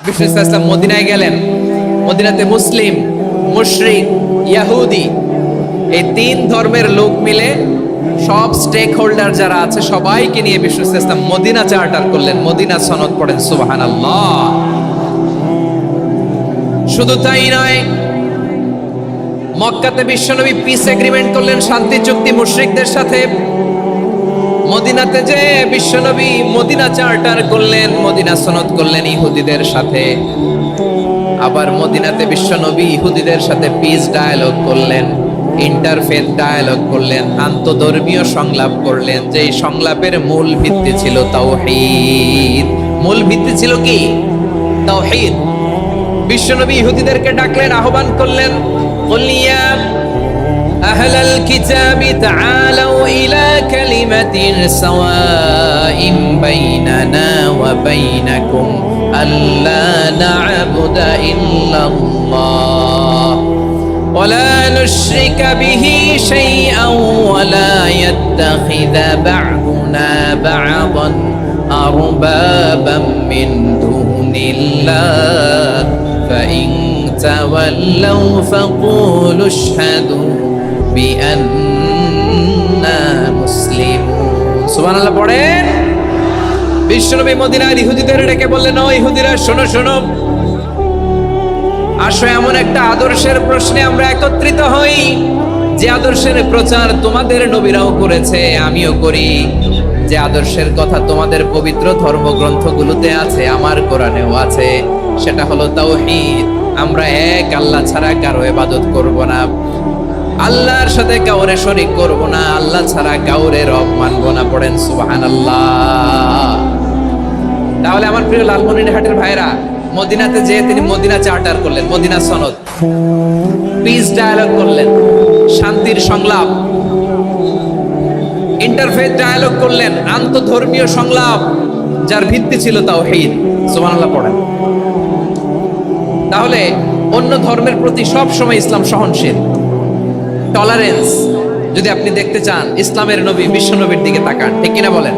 বিষ্ণু ইসলাম মদিনায় গেলেন। মদিনাতে মুসলিম, মুশরিক, ইয়াহুদি এই তিন ধর্মের লোক মিলে সব স্টেক হোল্ডার যারা আছে সবাইকে নিয়ে বিষ্ণু ইসলাম মদিনা চার্টার করলেন, মদিনা সনদ পড়েন সুবহানাল্লাহ। শুধু তাই নয়, মক্কাতে বিশ্বনবী পিস এগ্রিমেন্ট করলেন, শান্তি চুক্তি মুশরিকদের সাথে। মদিনাতে যে বিশ্বনবী মদিনা চার্টার করলেন, মদিনা সনদ করলেন ইহুদিদের সাথে। আবার মদিনাতে বিশ্বনবী ইহুদিদের সাথে পিস ডায়ালগ করলেন, ইন্টারফেথ ডায়ালগ করলেন, আন্তধর্মীয় সংলাপ করলেন। যেই সংলাপের মূল ভিত্তি ছিল তাওহীদ। মূল ভিত্তি ছিল কি? তাওহীদ। বিশ্বনবী ইহুদিদেরকে ডাকলেন, আহ্বান করলেন, কুল ইয়া আহলাল কিতাবি তাআলাউ ইলা কালিমাতিন সাওয়াইন বাইনানা ওয়া বাইনাকুম আল্লা না'বুদা ইল্লাল্লাহ ওয়া লা নুশরিকা বিহি শাইআন ওয়া লা ইয়াত্তাখিযা বা'দুনা বা'দান আরবাবাম মিন দুনিল্লাহ ফাইন তাওয়াল্লাউ ফাকুলু আশহাদু বিআন্না মুসলিমুন। সুবহানাল্লাহ পড়েন। বিশ্বনবী মদিনার ইহুদিদের ডেকে বললেন, ও ইহুদিরা, শোনো শোনো, আসো এমন একটা আদর্শের প্রশ্নে আমরা একত্রিত হই যে আদর্শের প্রচার তোমাদের নবীরাও করেছে, আমিও করি। যে আদর্শের কথা তোমাদের পবিত্র ধর্মগ্রন্থগুলোতে আছে, আমার কোরআনেও আছে, সেটা হলো তাওহীদ। আমরা এক আল্লাহ ছাড়া কারো ইবাদত করব না, আল্লাহর সাথে কাউরে শরীক করব না, আল্লাহ ছাড়া কাউরে রব মানব না। পড়েন সুবহানাল্লাহ। তাহলে আমার প্রিয় লালমনিরহাটের ভাইরা, মদিনাতে যে তিনি মদিনা চার্টার করলেন, মদিনা সনদ, পিস ডায়ালগ করলেন, শান্তির সংলাপ, ইন্টারফেথ ডায়ালগ করলেন, আন্তধর্মীয় সংলাপ, যার ভিত্তি ছিল তাওহীদ। সুবহানাল্লাহ পড়েন। তাহলে অন্য ধর্মের প্রতি সব সময় ইসলাম সহনশীল, টলারেন্স। যদি আপনি দেখতে চান ইসলামের নবী বিশ্ব নবীর দিকে তাকান, ঠিক কিনা বলেন?